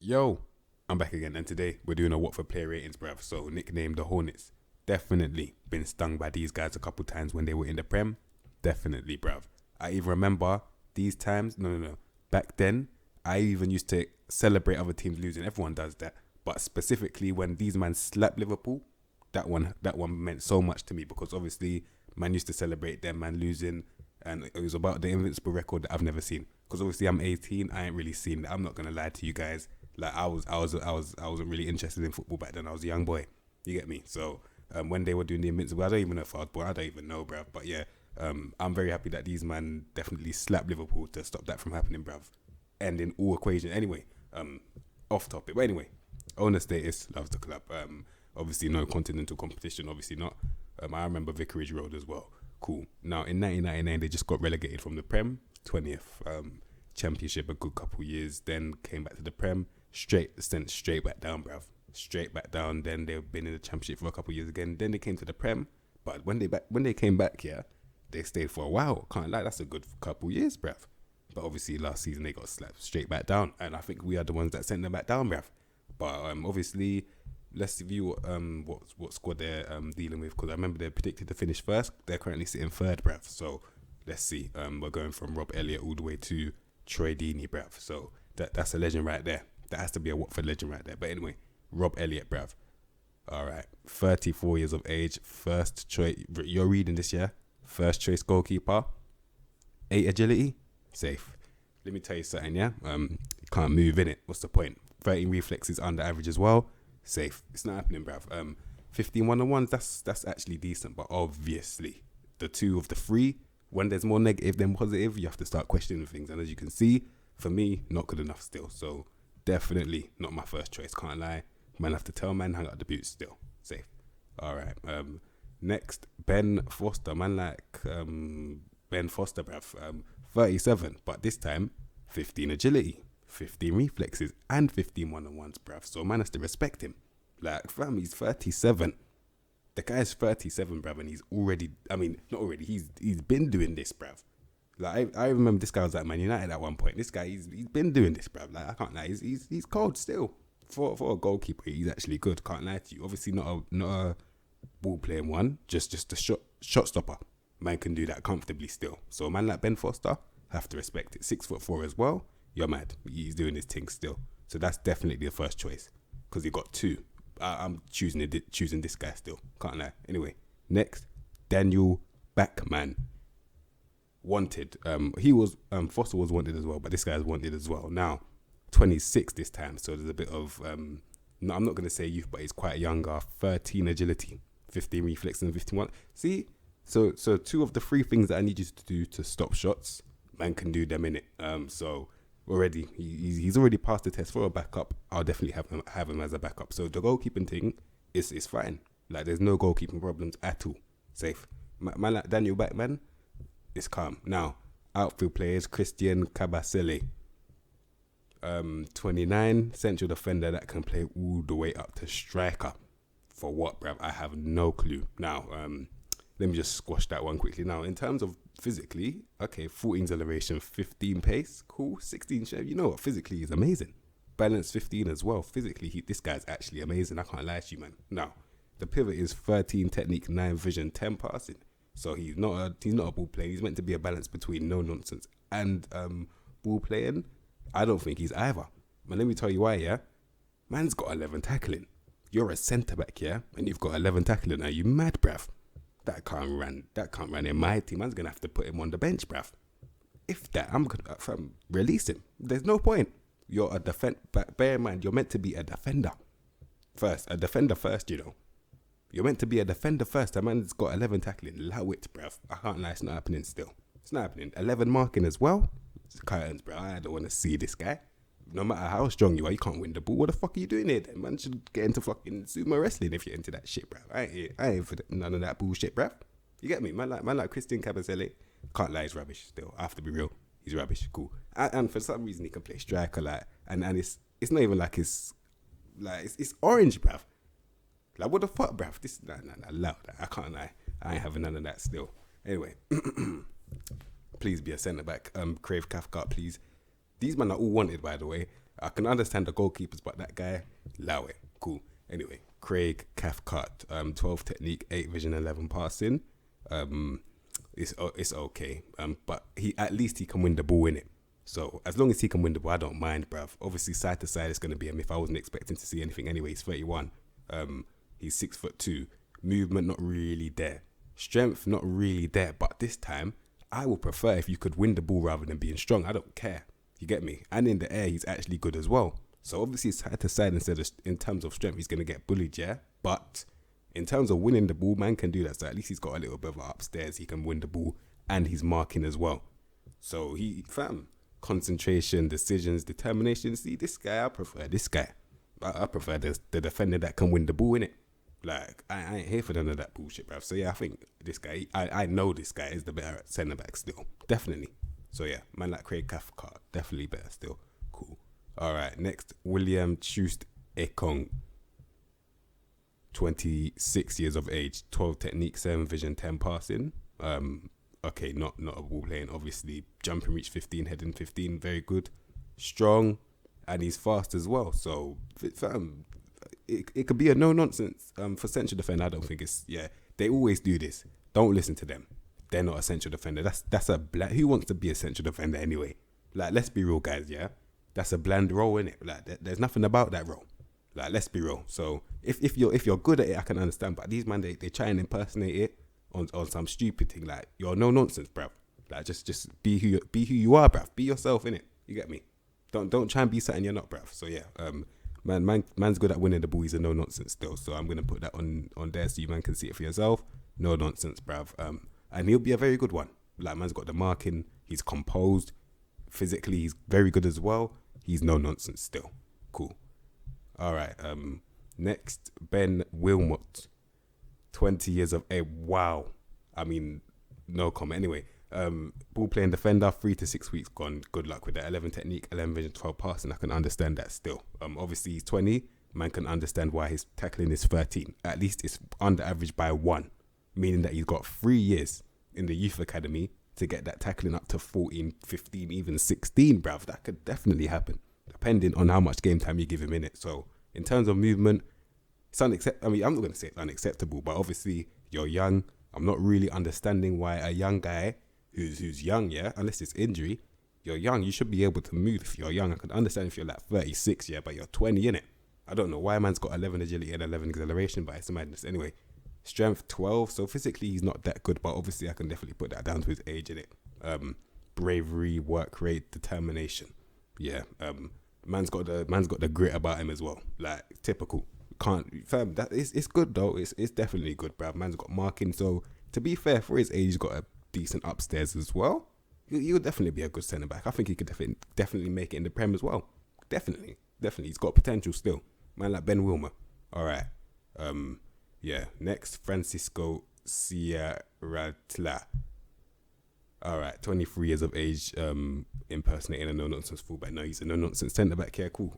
Yo, I'm back again, and today we're doing a Watford player ratings, bruv. So, nicknamed the Hornets. Definitely been stung by these guys a couple times when they were in the Prem. Definitely, bruv. I even remember these times. No. Back then, I even used to celebrate other teams losing. Everyone does that. But specifically when these men slapped Liverpool, that one meant so much to me because obviously man used to celebrate them man losing, and it was about the invincible record that I've never seen. Because obviously I'm 18, I ain't really seen that. I'm not gonna lie to you guys. Like I wasn't really interested in football back then. I was a young boy. You get me? So when they were doing the invincible, I don't even know if I was born. I don't even know, bruv. But yeah, I'm very happy that these man definitely slapped Liverpool to stop that from happening, bruv. And in all equations. Anyway, off topic. But anyway, owner status, loves the club. Obviously no continental competition. Obviously not. I remember Vicarage Road as well. Cool. Now in 1999 they just got relegated from the Prem, 20th Championship a good couple years. Then came back to the Prem. Sent straight back down, bruv. Straight back down. Then they've been in the Championship for a couple years again. Then they came to the Prem. But when they came back here, they stayed for a while. Can't lie, that's a good couple years, bruv. But obviously last season they got slapped straight back down. And I think we are the ones that sent them back down, bruv. But obviously, let's view what squad they're dealing with. Because I remember they predicted to finish first. They're currently sitting third, bruv. So let's see. We're going from Rob Elliott all the way to Troy Deeney, bruv. So that's a legend right there. That has to be a Watford legend right there. But anyway, Rob Elliott, bruv. All right, 34 years of age, first choice. You're reading this, yeah? First choice goalkeeper, 8 agility, safe. Let me tell you something, yeah? You can't move in it. What's the point? 13 reflexes under average as well, safe. It's not happening, bruv. 15 one-on-ones, that's actually decent. But obviously, the two of the three, when there's more negative than positive, you have to start questioning things. And as you can see, for me, not good enough still. So definitely not my first choice, can't lie. Man, have to tell man, hang out the boots still. Safe. All right. Next, Ben Foster. Man like Ben Foster, bruv. 37, but this time, 15 agility, 15 reflexes, and 15 one-on-ones, bruv. So man has to respect him. Like, fam, he's 37. The guy's 37, bruv, and he's already, not already, he's been doing this, bruv. Like, I remember this guy was at Man United at one point. This guy, he's been doing this, bruv. Like, I can't lie, he's cold still. For a goalkeeper, he's actually good. Can't lie to you. Obviously, not a ball playing one. Just a shot stopper. Man can do that comfortably still. So a man like Ben Foster, have to respect it. 6'4" as well. You're mad. He's doing his thing still. So that's definitely the first choice because he got two. I'm choosing this guy still. Can't lie. Anyway, next, Daniel Backman. Wanted. Foster was wanted as well, but this guy's wanted as well. Now, 26 this time, so there's a bit of no, I'm not going to say youth, but he's quite younger. 13 agility, 15 reflex, and 51. See, so two of the three things that I need you to do to stop shots, man can do them in it. So already he's already passed the test for a backup. I'll definitely have him as a backup. So the goalkeeping thing is fine. Like there's no goalkeeping problems at all. Safe. Man like Daniel Backman, it's calm. Now outfield players: Christian Cabazilli. 29, central defender that can play all the way up to striker. For what, bruv? I have no clue. Now, let me just squash that one quickly. Now, in terms of physically, okay, 14 acceleration, 15 pace, cool, 16 shape. You know what? Physically, he's amazing. Balance 15 as well. Physically, this guy's actually amazing. I can't lie to you, man. Now, the pivot is 13 technique, 9 vision, 10 passing. So he's not a ball player. He's meant to be a balance between no nonsense and ball playing. I don't think he's either. But let me tell you why, yeah? Man's got 11 tackling. You're a centre-back, yeah? And you've got 11 tackling. Are you mad, bruv? That can't run in my team. Man's going to have to put him on the bench, bruv. If that, I'm going to release him. There's no point. You're a defender. But bear in mind, you're meant to be a defender first. A defender first, you know. You're meant to be a defender first. That man's got 11 tackling. Allow it, bruv. I can't lie. It's not happening still. It's not happening. 11 marking as well. Curtains, bro. I don't want to see this guy. No matter how strong you are, you can't win the ball. What the fuck are you doing here then? Man should get into fucking sumo wrestling if you're into that shit, bro. I ain't for none of that bullshit, bro. You get me? Man like Christian Cabazilli. Can't lie, he's rubbish still. I have to be real. He's rubbish. Cool. And for some reason he can play striker, like, and it's not even like it's orange, bruv. Like, what the fuck, bruv? This loud. I can't lie. I ain't having none of that still. Anyway. Please be a centre back. Crave Cathcart, please. These men are all wanted, by the way. I can understand the goalkeepers, but that guy, allow it. Cool. Anyway, Craig Cathcart, 12 technique, 8 vision, 11 passing. It's okay. But at least he can win the ball in it. So as long as he can win the ball, I don't mind, bruv. Obviously, side to side, it's going to be him. If I wasn't expecting to see anything anyway, he's 31. He's 6'2". Movement not really there. Strength not really there. But this time, I would prefer if you could win the ball rather than being strong. I don't care. You get me? And in the air, he's actually good as well. So obviously, side to side, instead of in terms of strength, he's going to get bullied, yeah. But in terms of winning the ball, man can do that. So at least he's got a little bit of upstairs. He can win the ball and he's marking as well. So concentration, decisions, determination. See, this guy, I prefer this guy. I prefer the defender that can win the ball, innit? Like, I ain't here for none of that bullshit, bruv. So yeah, I think this guy, I know this guy is the better centre back still. Definitely. So yeah, man like Craig Cathcart, definitely better still. Cool. All right, next, William Chust Ekong. 26 years of age, 12 technique, 7 vision, 10 passing. Okay, not a ball playing, obviously. Jumping reach 15, heading 15, very good. Strong, and he's fast as well. So, it could be a no-nonsense for central defender. I don't think it's, they always do this. Don't listen to them. They're not a central defender. That's a who wants to be a central defender anyway? Like, let's be real, guys, yeah? That's a bland role, innit? Like, there's nothing about that role. Like, let's be real. So if you're good at it, I can understand. But these man, they try and impersonate it on some stupid thing. Like, you're no nonsense, bruv. Like, just be who you are, bruv. Be yourself, innit? You get me? Don't try and be something you're not, bruv. So yeah, man's good at winning the ball. He's a no nonsense still. So I'm gonna put that on there so you man can see it for yourself. No nonsense, bruv. And he'll be a very good one. Like, man's got the marking. He's composed. Physically, he's very good as well. He's no nonsense still. Cool. All right. Next, Ben Wilmot, 20 years of age. Wow. I mean, no comment. Anyway, ball playing defender, 3 to 6 weeks gone. Good luck with that. 11 technique, 11 vision, 12 passing. I can understand that still. Obviously, he's 20. Man can understand why his tackling is 13. At least it's under average by 1, meaning that he's got 3 years in the youth academy to get that tackling up to 14, 15, even 16, bruv. That could definitely happen, depending on how much game time you give him in it. So in terms of movement, it's unacceptable. I mean, I'm not going to say it's unacceptable, but obviously you're young. I'm not really understanding why a young guy who's young, yeah, unless it's injury, you're young, you should be able to move if you're young. I can understand if you're like 36, yeah, but you're 20, innit? I don't know why man's got 11 agility and 11 acceleration, but it's madness. Anyway, strength 12, so physically he's not that good, but obviously I can definitely put that down to his age, innit? Bravery, work rate, determination. Yeah, man's got the grit about him as well. Like, typical. It's good though. It's definitely good, bruv. Man's got marking. So to be fair, for his age, he's got a decent upstairs as well. He'll definitely be a good centre back. I think he could definitely make it in the Prem as well. Definitely. He's got potential still. Man like Ben Wilmer. All right. Yeah. Next, Francisco Sia Ratla. All right, 23 years of age, impersonating a no-nonsense fullback. No, he's a no-nonsense centre-back. Yeah, cool.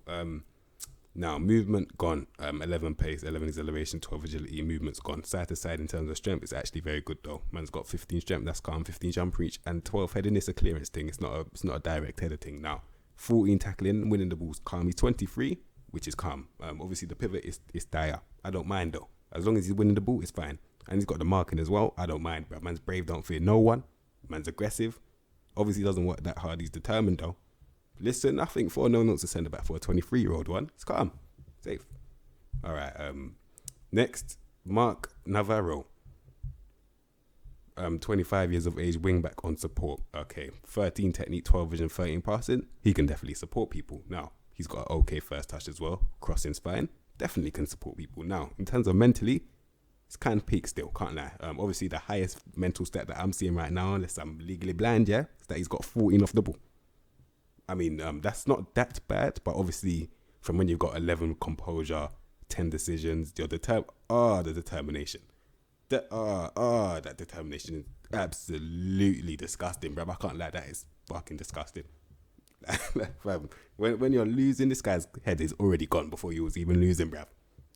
Now, movement, gone. 11 pace, 11 acceleration, 12 agility. Movement's gone. Side to side in terms of strength, it's actually very good, though. Man's got 15 strength, that's calm. 15 jump reach, and 12 heading. It's a clearance thing. It's not a direct header thing. Now, 14 tackling, winning the ball's calm. He's 23, which is calm. Obviously, the pivot is dire. I don't mind, though. As long as he's winning the ball, it's fine. And he's got the marking as well. I don't mind, but man's brave, don't fear no one. Man's aggressive. Obviously doesn't work that hard. He's determined though. Listen, I think for no notes to send it back for a 23-year-old one. It's calm. Safe. All right. Next, Mark Navarro. 25 years of age, wing back on support. Okay. 13 technique, 12 vision, 13 passing. He can definitely support people. Now, he's got an okay first touch as well. Crossing's fine. Definitely can support people. Now, in terms of mentally, it's kind of peak still, can't lie. Obviously, the highest mental stat that I'm seeing right now, unless I'm legally blind, yeah, is that he's got 14 off the ball. I mean, that's not that bad, but obviously, from when you've got 11 composure, 10 decisions, the determination. That determination is absolutely disgusting, bruv. I can't lie, that is fucking disgusting. when you're losing, this guy's head is already gone before you was even losing, bruv.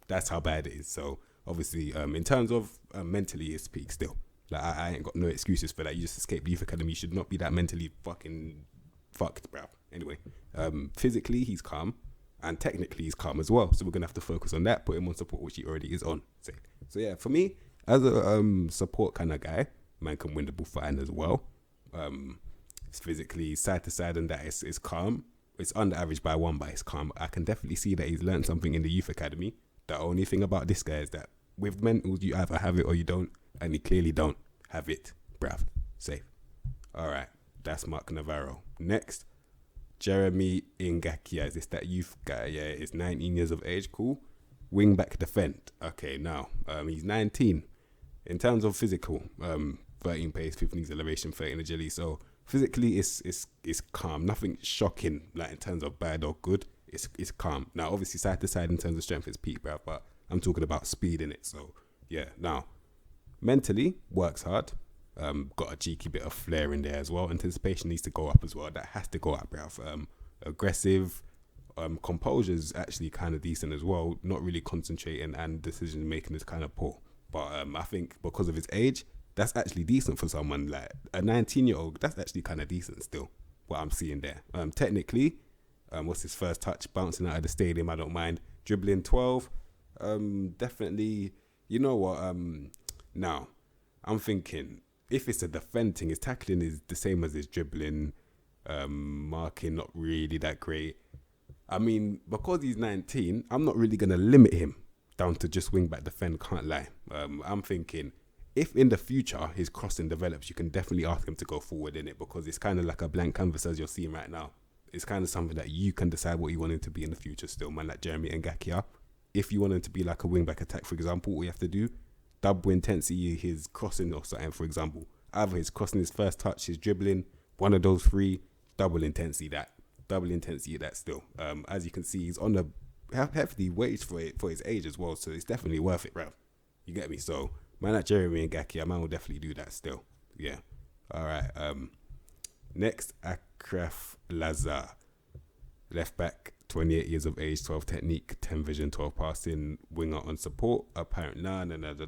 That's how bad it is. So, obviously, in terms of mentally, it's peak still. Like, I ain't got no excuses for that. You just escaped youth academy. You should not be that mentally fucking fucked, bruv. Anyway, physically he's calm, and technically he's calm as well. So we're gonna have to focus on that. Put him on support, which he already is on. So yeah, for me as a support kind of guy, man can win the ball fine as well. It's physically side to side, and that is calm. It's under average by one, but it's calm. I can definitely see that he's learned something in the youth academy. The only thing about this guy is that with mentals, you either have it or you don't, and he clearly don't have it, bruv. Safe. All right, that's Mark Navarro. Next, Jeremy Ingakia. Is this that youth guy? Yeah, he's 19 years of age. Cool. Wing back defend. Okay, now he's 19. In terms of physical, 13 pace, 15 acceleration, 13 agility. So physically, it's calm. Nothing shocking like in terms of bad or good. It's calm. Now, obviously, side to side in terms of strength is peak, bruv, but I'm talking about speed in it. So yeah. Now, mentally works hard. Got a cheeky bit of flair in there as well. Anticipation needs to go up as well. That has to go up, bruv. Aggressive. Composure's actually kind of decent as well. Not really concentrating, and decision making is kind of poor. But I think because of his age, that's actually decent for someone like a 19-year-old. That's actually kind of decent still. What I'm seeing there. Technically, what's his first touch? Bouncing out of the stadium, I don't mind. Dribbling 12. Definitely. You know what? Now, I'm thinking if it's a defending, his tackling is the same as his dribbling. Marking not really that great. I mean, because he's 19, I'm not really gonna limit him down to just wing back defend. Can't lie. I'm thinking if in the future his crossing develops, you can definitely ask him to go forward in it, because it's kind of like a blank canvas as you're seeing right now. It's kind of something that you can decide what you want him to be in the future still, man, like Jeremy Ngakia. If you want him to be like a wing back attack, for example, all you have to do, double intensity his crossing or something, for example. Either his crossing, his first touch, his dribbling, one of those three, double intensity that still. As you can see, he's on the hefty wage for his age as well, so it's definitely worth it, bruv. You get me? So man like Jeremy Ngakia, man will definitely do that still. Yeah. All right. Next, Akraf Lazar, left back, 28 years of age, 12 technique, 10 vision, 12 passing, winger on support. Apparently, no,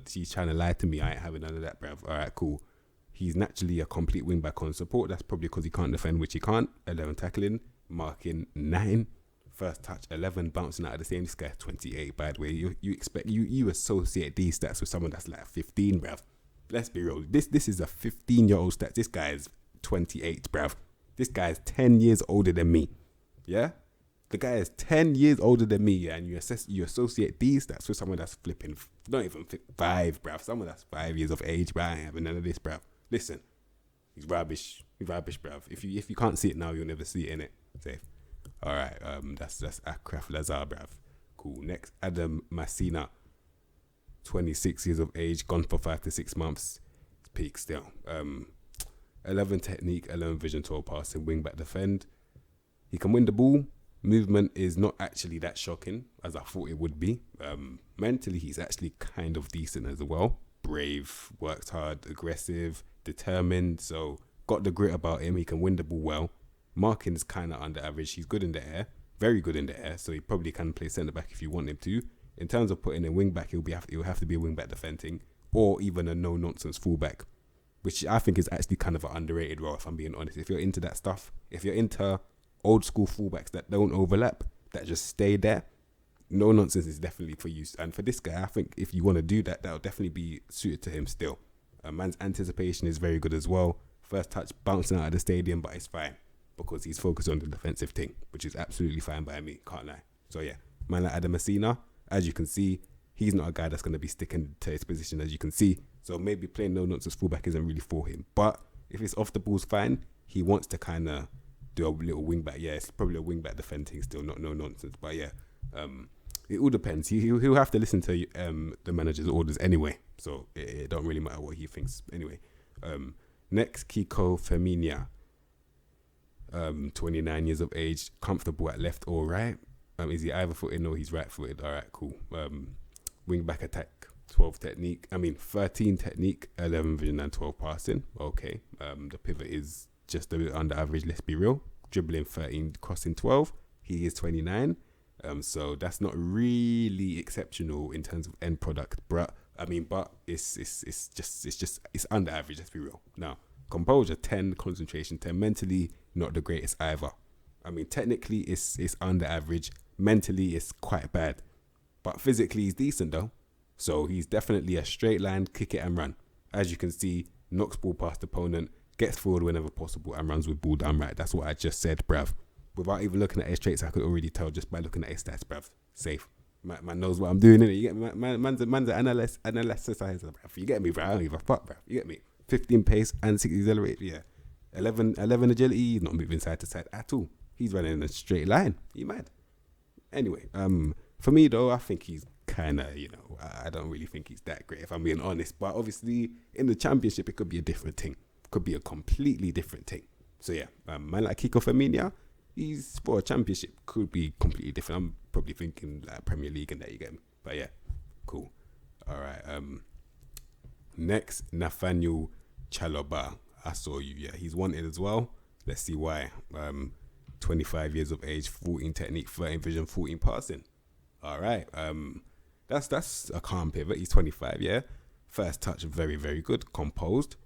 he's trying to lie to me. I ain't having none of that, bruv. All right, cool. He's naturally a complete wing back on support. That's probably because he can't defend, which he can't. 11 tackling, marking 9, first touch 11, bouncing out of the same. This guy's 28, by the way. You associate these stats with someone that's like 15, bruv. Let's be real. This is a 15-year-old stat. This guy is 28, bruv. This guy is 10 years older than me. Yeah? The guy is 10 years older than me, yeah, and you associate these stats with someone that's flipping, not even 5, bruv. Someone that's 5 years of age, bruv. I ain't having none of this, bruv. Listen, he's rubbish. He's rubbish, bruv. If you can't see it now, you'll never see it, innit? Safe. All right, that's Akraf Lazar, bruv. Cool. Next, Adam Messina, 26 years of age, gone for 5 to 6 months. It's peak still. 11 technique, 11 vision, 12 passing, wing back defend. He can win the ball. Movement is not actually that shocking as I thought it would be. Mentally, he's actually kind of decent as well. Brave, works hard, aggressive, determined. So got the grit about him. He can win the ball well. Marking is kind of under average. He's good in the air, very good in the air. So he probably can play centre back if you want him to. In terms of putting a wing back, he'll have to be a wing back defending, or even a no nonsense fullback, which I think is actually kind of an underrated role, if I'm being honest. If you're into that stuff, if you're into old school fullbacks that don't overlap, that just stay there, no nonsense is definitely for you. And for this guy, I think if you want to do that, that'll definitely be suited to him still. Man's anticipation is very good as well. First touch bouncing out of the stadium, but it's fine because he's focused on the defensive thing, which is absolutely fine by me, can't lie. So yeah, man like Adam Messina, as you can see, he's not a guy that's going to be sticking to his position, as you can see. So maybe playing no nonsense fullback isn't really for him. But if it's off the ball's fine, he wants to kind of do a little wing back. Yeah, it's probably a wing back defending still, not no nonsense. But yeah, it all depends. He'll have to listen to the manager's orders anyway. So it don't really matter what he thinks anyway. Next, Kiko Familia, 29 years of age, comfortable at left or right. Is he either footed? No, he's right footed. All right, cool. Wing back attack, 13 technique, 11 vision and 12 passing. Okay. The pivot is just a bit under average, let's be real. Dribbling 13, crossing 12. He is 29. So that's not really exceptional in terms of end product, but it's under average, let's be real. Now, Composure 10, concentration 10. Mentally, not the greatest either. I mean, technically, it's under average. Mentally, it's quite bad. But physically, he's decent though. So he's definitely a straight line, kick it and run. As you can see, knocks ball past opponent, gets forward whenever possible and runs with ball done right. That's what I just said, bruv. Without even looking at his traits, I could already tell just by looking at his stats, bruv. Safe. Man knows what I'm doing, innit? You get me? Man's an analyst, bruv. You get me, bruv? I don't give a fuck, bruv. You get me? 15 pace and 6 acceleration, yeah. 11 agility, not moving side to side at all. He's running in a straight line. You mad? Anyway, for me though, I think he's kind of, I don't really think he's that great if I'm being honest. But obviously, in the championship, it could be a different thing. Could be a completely different thing. So yeah, man like Kiko Familia, he's for a championship, could be completely different. I'm probably thinking like Premier League and that, you get me. But yeah, cool. All right. Next, Nathaniel Chalobah. I saw you. Yeah, he's wanted as well. Let's see why. 25 years of age, 14 technique, 13 vision, 14 passing. All right. That's a calm pivot. He's 25. Yeah. First touch, very, very good. Composed.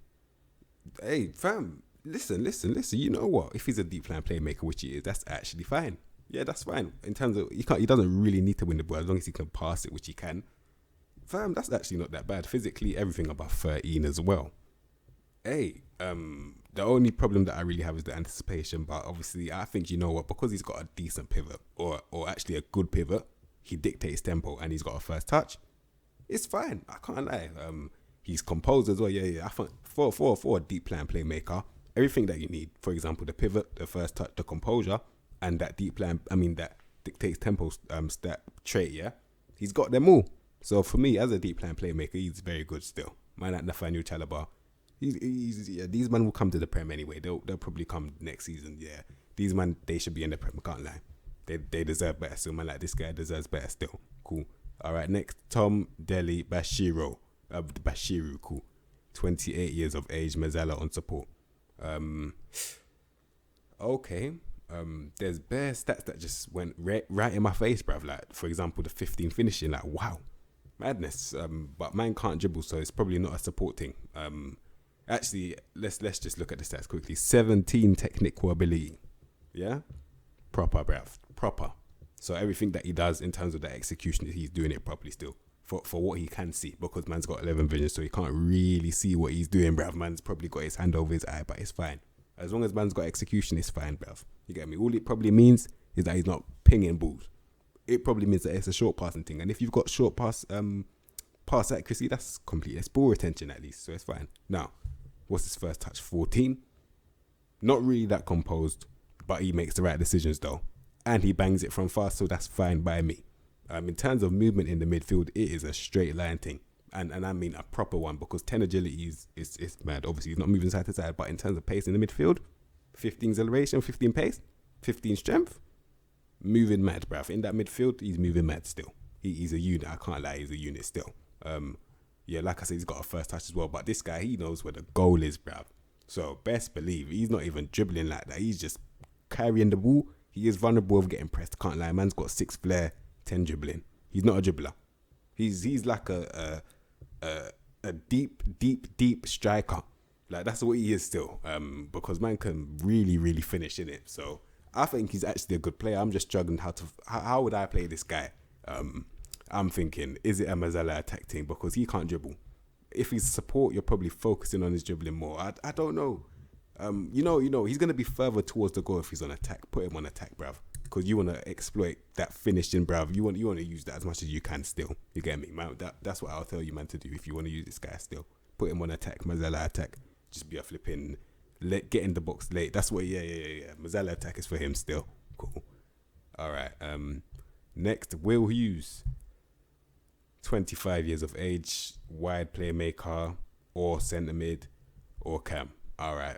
Hey, fam. Listen. You know what? If he's a deep line playmaker, which he is, that's actually fine. Yeah, that's fine. In terms of he doesn't really need to win the ball as long as he can pass it, which he can. Fam, that's actually not that bad. Physically, everything above 13 as well. Hey, the only problem that I really have is the anticipation, but obviously I think, you know what, because he's got a decent pivot or actually a good pivot, he dictates tempo and he's got a first touch. It's fine. I can't lie. He's composed as well. Yeah. I think for a deep line playmaker, everything that you need, for example, the pivot, the first touch, the composure, and that deep line, that dictates tempo stat trait, yeah, he's got them all. So for me, as a deep line playmaker, he's very good still. Man like Nathaniel Chalobah, these men will come to the Prem anyway. They'll probably come next season. Yeah, these men, they should be in the Prem. Can't lie. They deserve better. So man like this guy deserves better still. Cool. All right, next, Tom Deli Bashiru. Cool. 28 years of age, Mazzala on support. Okay. There's bare stats that just went right in my face, bruv. Like, for example, the 15 finishing. Like, wow, madness. But man can't dribble, so it's probably not a support thing. Actually, let's just look at the stats quickly. 17 technical ability. Yeah, proper, bruv. Proper. So everything that he does in terms of the execution, he's doing it properly still. For what he can see, because man's got 11 vision, so he can't really see what he's doing, bruv. Man's probably got his hand over his eye, but it's fine. As long as man's got execution, it's fine, bruv. You get me? All it probably means is that he's not pinging balls. It probably means that it's a short passing thing. And if you've got short pass accuracy, that's complete. That's ball retention at least, so it's fine. Now, what's his first touch? 14. Not really that composed, but he makes the right decisions though. And he bangs it from far, so that's fine by me. In terms of movement in the midfield, it is a straight line thing. And I mean a proper one, because 10 agility is mad. Obviously, he's not moving side to side, but in terms of pace in the midfield, 15 acceleration, 15 pace, 15 strength, moving mad, bruv. In that midfield, he's moving mad still. He's a unit. I can't lie, he's a unit still. Yeah, like I said, he's got a first touch as well, but this guy, he knows where the goal is, bruv. So best believe he's not even dribbling like that. He's just carrying the ball. He is vulnerable of getting pressed. Can't lie, man's got 6 flair, 10 dribbling. He's not a dribbler. He's like a deep striker. Like, that's what he is still. Because man can really, really finish in it. So I think he's actually a good player. I'm just struggling how would I play this guy? I'm thinking, is it a Mazzala attack team? Because he can't dribble. If he's support, you're probably focusing on his dribbling more. I don't know. You know, he's gonna be further towards the goal if he's on attack. Put him on attack, bruv. Because you want to exploit that finishing, bruv. You want to use that as much as you can still. You get me, man? That's what I'll tell you, man, to do if you want to use this guy still. Put him on attack, Mazzala attack. Just be a flipping, get in the box late. That's what, yeah. Mazzala attack is for him still. Cool. All right. Next, Will Hughes. 25 years of age, wide playmaker, or centre mid, or cam. All right.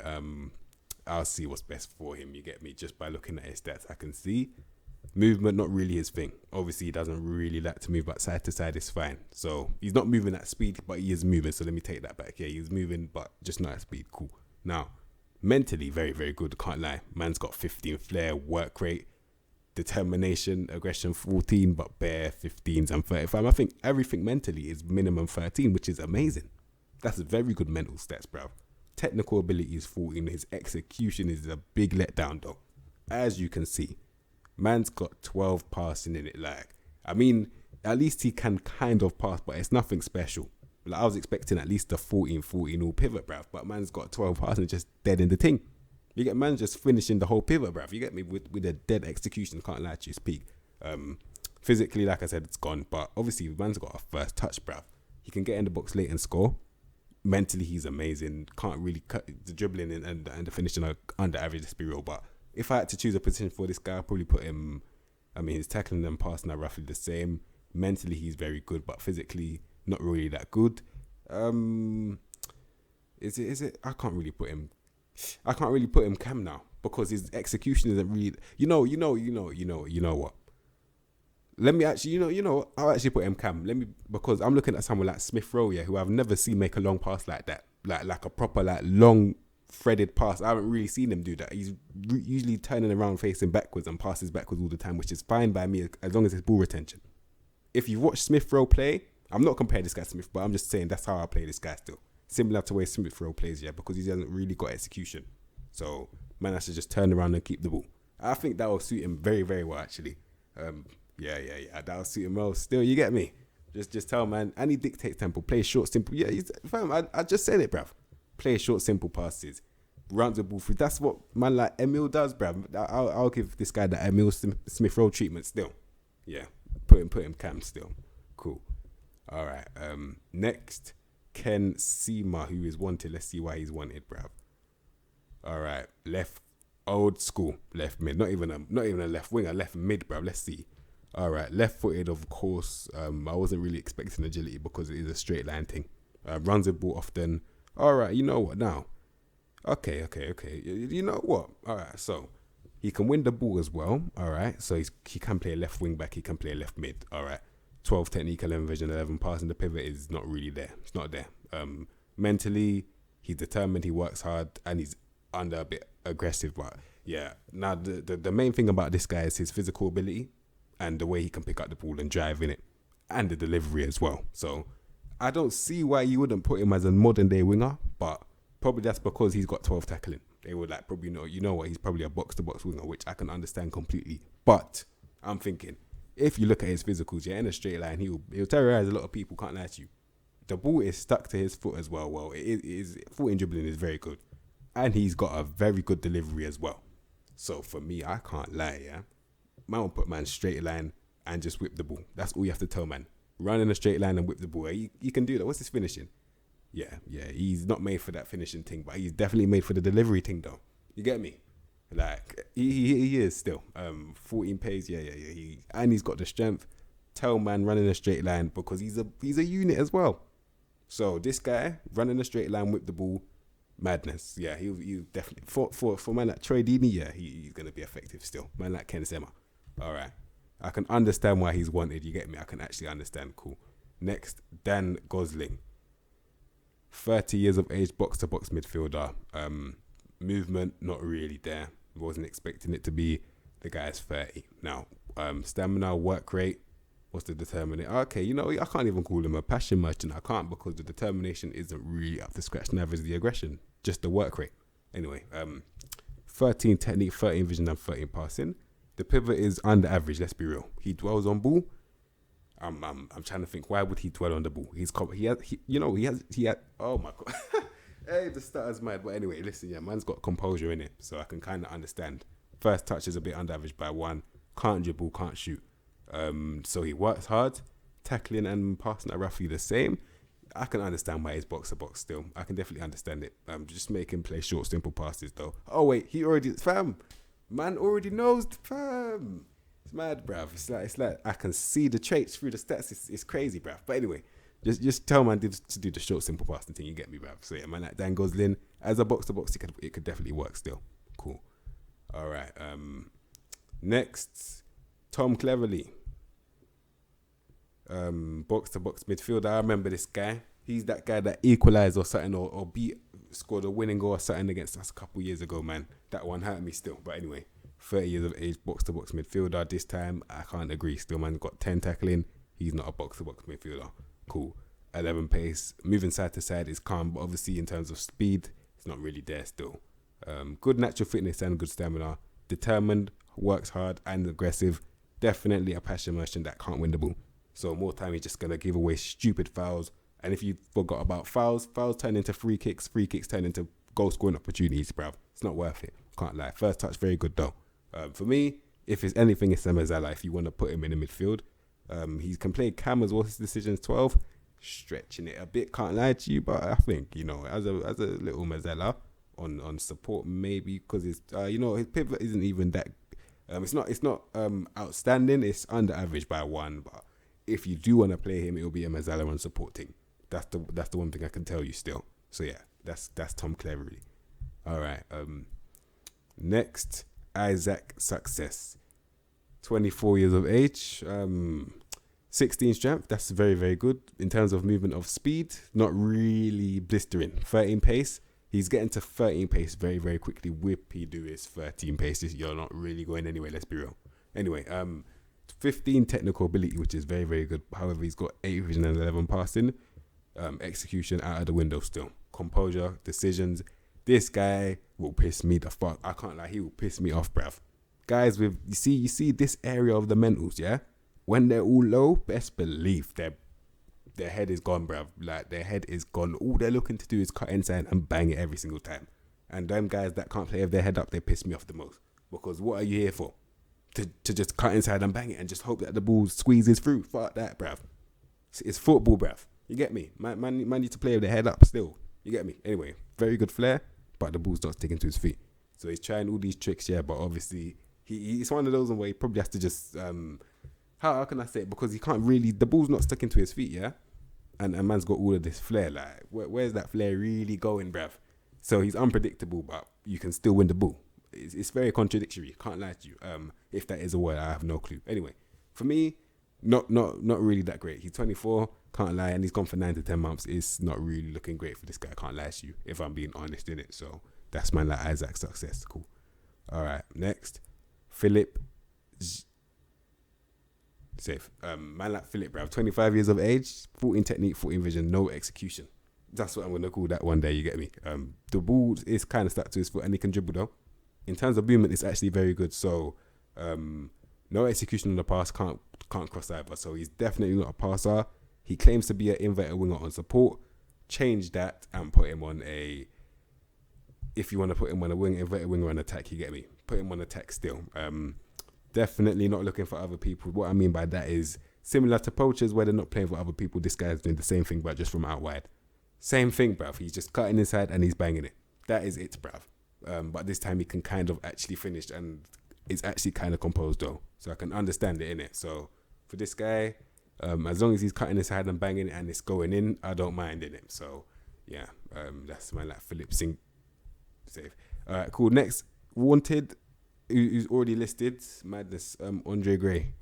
I'll see what's best for him, you get me? Just by looking at his stats, I can see movement, not really his thing. Obviously, he doesn't really like to move, but side to side is fine. So he's not moving at speed, but he is moving. So let me take that back. Yeah, he's moving, but just not at speed. Cool. Now, mentally, very, very good. Can't lie. Man's got 15 flair, work rate, determination, aggression 14, but bare 15s and 35. I think everything mentally is minimum 13, which is amazing. That's very good mental stats, bro. technical ability is 14. His execution is a big letdown, though. As you can see, man's got 12 passing in it. Like, I mean, at least he can kind of pass, but it's nothing special. Like, I was expecting at least a 14 all pivot, bruv. But man's got 12 passing just dead in the thing. You get man just finishing the whole pivot, bruv. You get me with a dead execution. Can't lie to you, speak. Physically, like I said, it's gone. But obviously, man's got a first touch, bruv. He can get in the box late and score. Mentally, he's amazing. Can't really cut the dribbling and the finishing are under average, let's be real. But if I had to choose a position for this guy, I'd probably put him. I mean, his tackling and passing are roughly the same. Mentally, he's very good, but physically, not really that good. Is it? I can't really put him cam now because his execution isn't really. You know what? Let me actually, I'll actually put him cam. Because I'm looking at someone like Smith Rowe, who I've never seen make a long pass like that, like a proper long threaded pass. I haven't really seen him do that. He's usually turning around, facing backwards, and passes backwards all the time, which is fine by me as long as it's ball retention. If you watch Smith Rowe play, I'm not comparing this guy to Smith, but I'm just saying that's how I play this guy still. Similar to the way Smith Rowe plays, because he hasn't really got execution. So man has to just turn around and keep the ball. I think that will suit him very, very well, actually. Yeah. That'll suit him well. Still, you get me? Just tell man, and he dictates tempo. Play short, simple. Yeah, fam. I just said it, bruv. Play short, simple passes. Runs the ball through. That's what man like Emil does, bruv. I'll give this guy the Emil Smith Rowe treatment still. Yeah, put him cam still. Cool. All right. Next, Ken Sema, who is wanted. Let's see why he's wanted, bruv. All right, left, old school left mid. Not even a left winger, left mid, bruv. Let's see. All right, left-footed, of course. I wasn't really expecting agility because it is a straight line thing. Runs the ball often. All right, you know what now? Okay. You know what? All right, so he can win the ball as well. All right, so he can play a left wing back. He can play a left mid. All right, 12 technique, 11 vision, 11 passing. The pivot is not really there. It's not there. Mentally, he's determined. He works hard, and he's under a bit aggressive. But yeah, now the main thing about this guy is his physical ability. And the way he can pick up the ball and drive in it. And the delivery as well. So, I don't see why you wouldn't put him as a modern day winger. But probably that's because he's got 12 tackling. They would probably know, you know what, he's probably a box-to-box winger, which I can understand completely. But, I'm thinking, if you look at his physicals, in a straight line, he'll terrorize a lot of people, can't lie to you. The ball is stuck to his foot as well. Well, it is 14 dribbling is very good. And he's got a very good delivery as well. So, for me, I can't lie, Man will put man straight line and just whip the ball. That's all you have to tell man. Run in a straight line and whip the ball. He can do that. What's his finishing? Yeah. He's not made for that finishing thing, but he's definitely made for the delivery thing though. You get me? Like he is still. 14 pace. Yeah. And he's got the strength. Tell man running a straight line because he's a unit as well. So this guy running a straight line, whip the ball. Madness. Yeah, he definitely for man like Troy Deeney. Yeah, he's gonna be effective still. Man like Ken Sema. All right, I can understand why he's wanted. You get me? I can actually understand. Cool. Next, Dan Gosling. 30 years of age, box-to-box midfielder. Movement, not really there. Wasn't expecting it to be. The guy's 30. Now, stamina, work rate. What's the determination? Okay, I can't even call him a passion merchant. I can't because the determination isn't really up to scratch. Neither is the aggression. Just the work rate. Anyway, 13 technique, 13 vision, and 13 passing. The pivot is under average. Let's be real. He dwells on ball. I'm trying to think. Why would he dwell on the ball? He has. Oh my god. Hey, the stutter's mad. But anyway, listen, man's got composure in it, so I can kind of understand. First touch is a bit under average by 1. Can't dribble, can't shoot. So he works hard. Tackling and passing are roughly the same. I can understand why he's box to box still. I can definitely understand it. Just make him play short, simple passes though. Oh wait, he already man already knows fam. It's mad, bruv. It's like I can see the traits through the stats. It's crazy, bruv. But anyway, just tell man to do the short, simple passing thing. You get me, bruv. So yeah, man, like Dan Gosling as a box to box, it could definitely work still. Cool. All right. Next, Tom Cleverley. Box to box midfielder. I remember this guy. He's that guy that equalized or something or scored a winning goal or something against us a couple years ago, man. That one hurt me still. But anyway, 30 years of age, box to box midfielder. This time, I can't agree. Still, man's got 10 tackling. He's not a box to box midfielder. Cool. 11 pace. Moving side to side is calm, but obviously in terms of speed, it's not really there still. Good natural fitness and good stamina. Determined, works hard and aggressive. Definitely a passion merchant that can't win the ball. So more time he's just going to give away stupid fouls. And if you forgot about fouls turn into free kicks turn into goal scoring opportunities, bruv. It's not worth it. Can't lie. First touch, very good though. For me, if it's anything, it's Mezzala. If you want to put him in the midfield, he can play cam as well. His decision's 12. Stretching it a bit, can't lie to you, but I think, as a little Mezzala on support, maybe because it's his pivot isn't even that. It's not outstanding. It's under average by 1. But if you do want to play him, it'll be a Mezzala on support team. That's the one thing I can tell you still. So yeah, that's Tom Cleverly. All right. Next, Isaac Success, 24 years of age, 16 strength. That's very, very good in terms of movement of speed. Not really blistering. 13 pace. He's getting to 13 pace very, very quickly. Whippy do is 13 pace. You're not really going anywhere. Let's be real. Anyway, 15 technical ability, which is very, very good. However, he's got 8 vision and 11 passing. Execution out of the window still. Composure, decisions. This guy will piss me the fuck. I can't lie. He will piss me off, bruv. Guys with, you see this area of the mentals, yeah? When they're all low, best believe their head is gone, bruv. Like, their head is gone. All they're looking to do is cut inside and bang it every single time. And them guys that can't play with their head up, they piss me off the most. Because what are you here for? To just cut inside and bang it and just hope that the ball squeezes through. Fuck that, bruv. It's football, bruv. You get me? Man need to play with their head up still. You get me? Anyway, very good flair, but the ball's not sticking to his feet. So he's trying all these tricks, yeah, but obviously he's one of those where he probably has to just, how can I say it? Because he can't really, the ball's not sticking to his feet, yeah? And man's got all of this flair. Like, where's that flair really going, bruv? So he's unpredictable, but you can still win the ball. It's very contradictory. Can't lie to you. If that is a word, I have no clue. Anyway, for me, not really that great. He's 24, can't lie, and he's gone for 9 to 10 months. It's not really looking great for this guy. Can't lie to you, if I'm being honest in it. So that's my Isaac Success. Cool. All right, next, Philip. Safe. Philip, bruv, 25 years of age, 14 technique, 14 vision, no execution. That's what I'm gonna call that one day. You get me? The ball is kind of stuck to his foot, and he can dribble though. In terms of movement, it's actually very good. So, no execution on the pass, can't cross either. So he's definitely not a passer. He claims to be an inverted winger on support. Change that and put him on a. If you want to put him on a inverted winger on attack, you get me. Put him on attack still. Definitely not looking for other people. What I mean by that is similar to poachers where they're not playing for other people. This guy's doing the same thing, but just from out wide. Same thing, bruv. He's just cutting inside and he's banging it. That is it, bruv. But this time he can kind of actually finish and it's actually kind of composed though. So I can understand it, innit? So for this guy, as long as he's cutting inside and banging it and it's going in, I don't mind in it. So yeah, that's my Philip Singh save. All right, cool. Next, Wanted, who's already listed, madness, Andre Gray,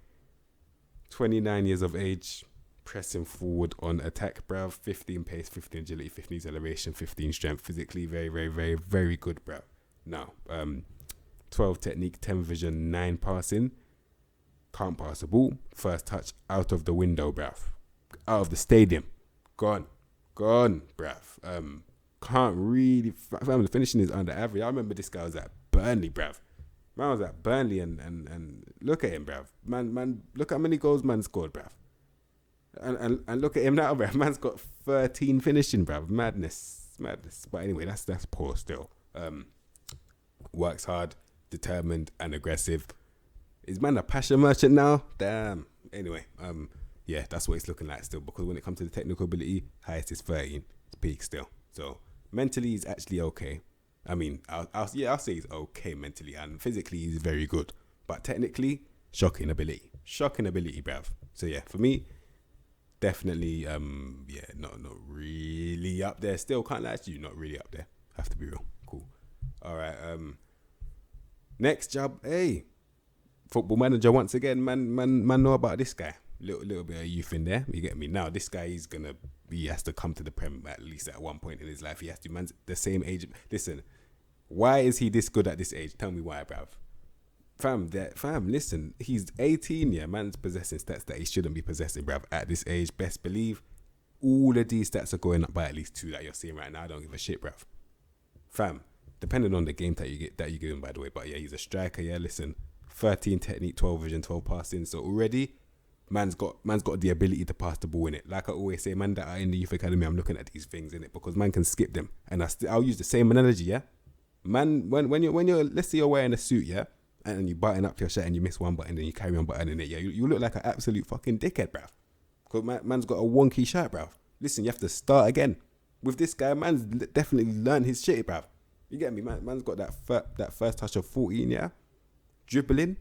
29 years of age, pressing forward on attack, bruv. 15 pace, 15 agility, 15 acceleration, 15 strength. Physically very, very, very, very good, bruv. Now, 12 technique, 10 vision, 9 passing. Can't pass the ball. First touch out of the window, bruv. Out of the stadium. Gone, bruv. Can't really. The finishing is under average. I remember this guy was at Burnley, bruv. Man was at Burnley and look at him, bruv. Man, look how many goals man scored, bruv. And look at him now, bruv. Man's got 13 finishing, bruv. Madness. But anyway, that's poor still. Works hard, determined, and aggressive. Is man a passion merchant now? Damn. Anyway, yeah, that's what it's looking like still. Because when it comes to the technical ability, highest is 13. It's peak still. So mentally, he's actually okay. I mean, I'll say he's okay mentally, and physically he's very good. But technically, shocking ability, bruv. So yeah, for me, definitely, not really up there. Still can't lie to you, not really up there. Have to be real. Cool. All right. Next job, hey, Football Manager once again. Man, know about this guy. Little bit of youth in there. You get me? Now this guy he has to come to the Prem at least at one point in his life. He has to. Man's the same age. Listen, why is he this good at this age? Tell me why, bruv. Fam, listen, he's 18, yeah. Man's possessing stats that he shouldn't be possessing, bruv. At this age, best believe, all of these stats are going up by at least 2 that you're seeing right now. I don't give a shit, bruv. fam, depending on the game that you give him, by the way. But yeah, he's a striker. Yeah, listen, 13 technique, 12 vision, 12 passing. So already, man's got the ability to pass the ball in it. Like I always say, man that are in the youth academy, I'm looking at these things in it because man can skip them. And I'll use the same analogy. Yeah, man, when you're let's say you're wearing a suit, yeah, and you button up your shirt and you miss one button and you carry on buttoning it, yeah, you look like an absolute fucking dickhead, bruv. Because man's got a wonky shirt, bruv. Listen, you have to start again. With this guy, man's definitely learned his shit, bruv. You get me? Man's got that first touch of 14, yeah? Dribbling.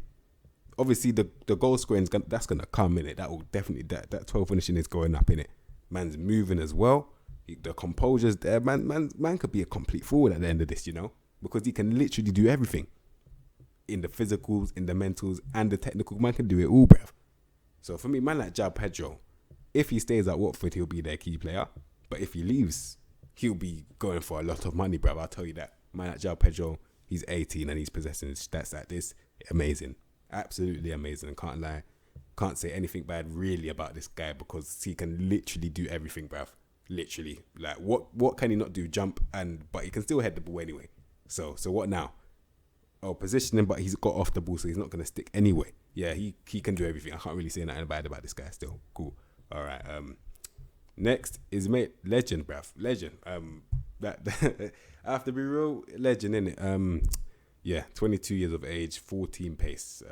Obviously, the goal scoring, that's going to come in it. That will definitely, that 12 finishing is going up in it. Man's moving as well. The composure's there. Man could be a complete forward at the end of this, you know? Because he can literally do everything. In the physicals, in the mentals, and the technical. Man can do it all, bruv. So for me, man like João Pedro, if he stays at Watford, he'll be their key player. But if he leaves, he'll be going for a lot of money, bruv. I'll tell you that. Man like João Pedro, he's 18 and he's possessing stats like this. Amazing. Absolutely amazing. Can't lie. Can't say anything bad really about this guy because he can literally do everything, bruv. Literally. Like, what can he not do? Jump, but he can still head the ball anyway. So what now? Oh, positioning, but he's got off the ball, so he's not going to stick anyway. Yeah, he can do everything. I can't really say nothing bad about this guy still. Cool. All right. Next is mate legend, bruv. Legend. That I have to be real, legend, innit? Yeah, 22 years of age, 14 pace.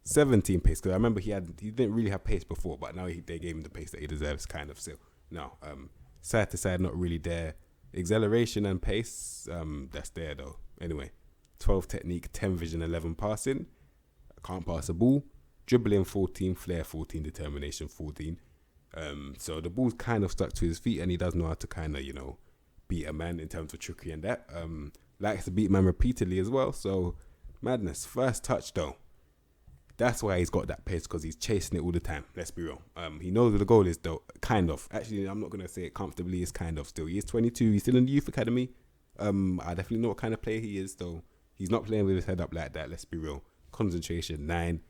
17 pace. Because I remember he didn't really have pace before, but now they gave him the pace that he deserves, kind of. So no, side to side, not really there. Acceleration and pace, that's there though. Anyway, 12 technique, 10 vision, 11 passing. Can't pass a ball. Dribbling 14, flair 14, determination 14. So the ball's kind of stuck to his feet, and he does know how to kind of, beat a man in terms of trickery and that. Likes to beat man repeatedly as well. So madness. First touch though. That's why he's got that pace, because he's chasing it all the time. Let's be real. He knows where the goal is though. Kind of. Actually, I'm not gonna say it comfortably. It's kind of still. He is 22. He's still in the youth academy. I definitely know what kind of player he is though. He's not playing with his head up like that. Let's be real. Concentration 9.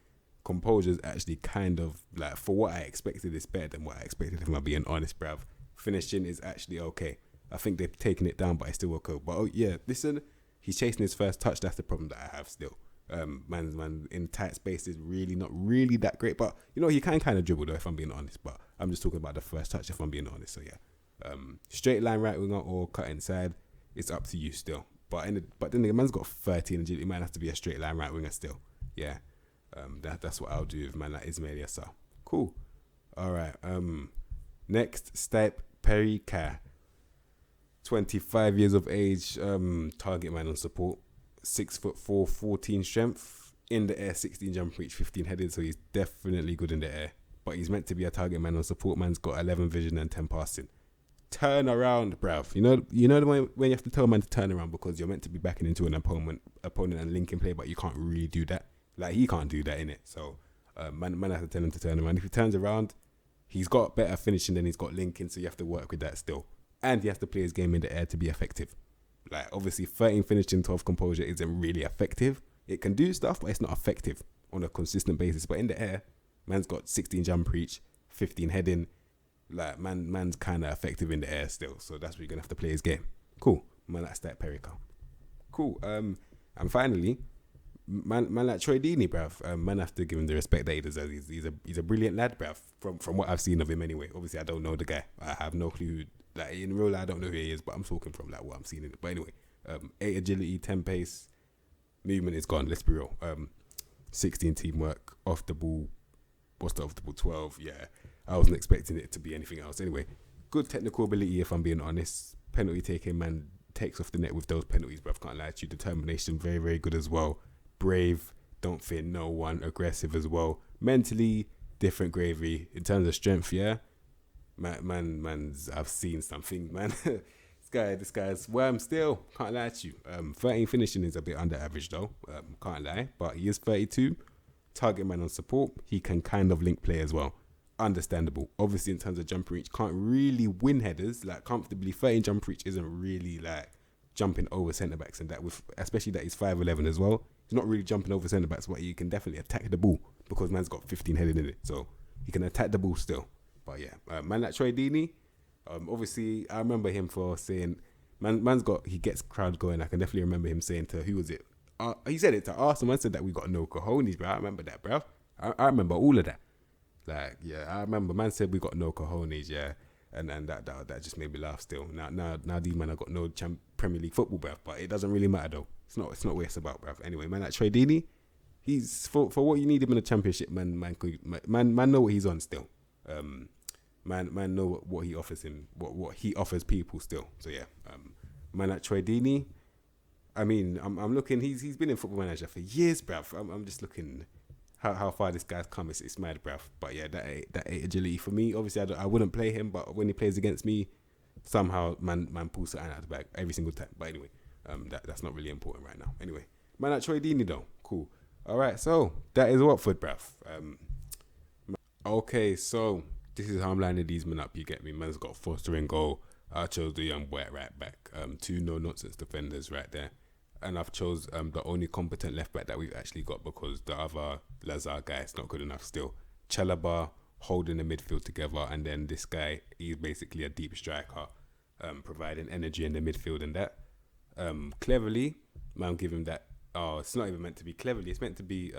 Composure's actually kind of like, for what I expected, it's better than what I expected, if I'm being honest, bruv. Finishing is actually okay. I think they've taken it down, but it's still okay. But listen, he's chasing his first touch. That's the problem that I have still. Man in tight space is really not really that great, but he can kind of dribble though, if I'm being honest. But I'm just talking about the first touch, if I'm being honest. So yeah, straight line right winger or cut inside, it's up to you still. But then the man's got 13 agility. It might have to be a straight line right winger still. Yeah, that's what I'll do with man like Ismail Yassar. Cool. All right. Next, Stipe Perika. 25 years of age, target man on support, 6'4", 14 strength, in the air, 16 jump reach, 15 headed, so he's definitely good in the air. But he's meant to be a target man on support. Man's got 11 vision and 10 passing. Turn around, bruv. You know the way when you have to tell a man to turn around, because you're meant to be backing into an opponent and linking play, but you can't really do that. Like, he can't do that, innit? So man has to tell him to turn around. If he turns around, he's got better finishing than he's got linking, so you have to work with that still. And he has to play his game in the air to be effective. Like, obviously, 13 finishing, 12 composure isn't really effective. It can do stuff, but it's not effective on a consistent basis. But in the air, man's got 16 jump reach, 15 heading. Like, man's kind of effective in the air still. So that's where you're going to have to play his game. Cool. Man like Stipe Perika. Cool. And finally, man like Troy Deeney, bruv. Man have to give him the respect that he deserves. He's a brilliant lad, bruv. From what I've seen of him anyway. Obviously, I don't know the guy. I have no clue. Like, in real life, I don't know who he is, but I'm talking from like what I'm seeing in it. But anyway, 8 agility, 10 pace, movement is gone. Let's be real. 16 teamwork, off the ball. What's the off the ball? 12. Yeah, I wasn't expecting it to be anything else. Anyway, good technical ability, if I'm being honest. Penalty taking, man takes off the net with those penalties, bruv. Can't lie to you. Determination, very, very good as well. Brave, don't fear no one. Aggressive as well. Mentally, different gravy. In terms of strength, yeah. Man's I've seen something, man. This guy's worm still. Can't lie to you. 13 finishing is a bit under average though. Can't lie, but he is 32. Target man on support. He can kind of link play as well. Understandable. Obviously, in terms of jump reach, can't really win headers like comfortably. 13 jump reach isn't really like jumping over centre backs and that, with especially that he's 5'11" as well. He's not really jumping over centre backs, but he can definitely attack the ball because man's got 15 headed in it, so he can attack the ball still. But yeah, man like Troy Deeney, obviously I remember him for saying, He gets crowd going. I can definitely remember him saying to, who was it? He said it to Arsenal. Man said that we got no cojones, bro. I remember that, bro. I remember all of that. Like, yeah, I remember man said we got no cojones, yeah. And that just made me laugh still. Now these men have got no Premier League football, bruv. But it doesn't really matter though. It's not what it's about, bruv. Anyway, man, like Troy Deeney, he's for what you need him in the Championship, man know what he's on still. Man know what he offers him, what he offers people still. So yeah, man like Troy Deeney, I mean, I'm looking. He's been in Football Manager for years, bruv. I'm just looking how far this guy's come. It's mad, bruv. But yeah, that ain't agility for me. Obviously, I wouldn't play him, but when he plays against me, somehow man pulls something out of the bag every single time. But anyway, that's not really important right now. Anyway, man like Troy Deeney though, cool. All right, so that is Watford, bruv. Okay, so this is how I'm lining these men up. You get me? Man's got Foster in goal. I chose the young boy at right back. Two no nonsense defenders right there. And I've chose the only competent left back that we've actually got, because the other Lazar guy is not good enough still. Chalobah holding the midfield together, and then this guy, he's basically a deep striker, providing energy in the midfield and that. Cleverly, man, give him that. Oh, it's not even meant to be cleverly. It's meant to be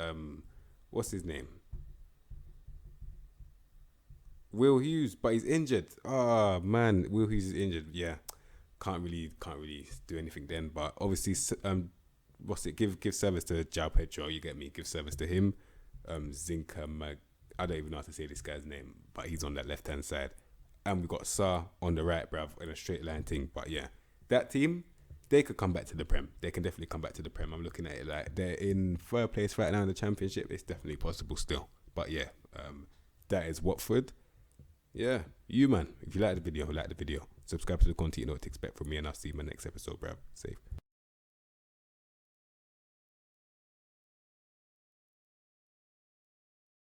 what's his name? Will Hughes, but he's injured. Oh man, Will Hughes is injured. Yeah. Can't really do anything then, but obviously, give service to João Pedro. You get me? Give service to him. Zinka Mag. I don't even know how to say this guy's name, but he's on that left hand side, and we got Sa on the right, bruv, in a straight line thing. But yeah, that team, they could come back to the Prem. They can definitely come back to the Prem. I'm looking at it like they're in third place right now in the Championship. It's definitely possible still. But yeah, that is Watford. Yeah, you man. If you like the video, subscribe to the content, you know what to expect from me, and I'll see you in my next episode, bruv. Safe.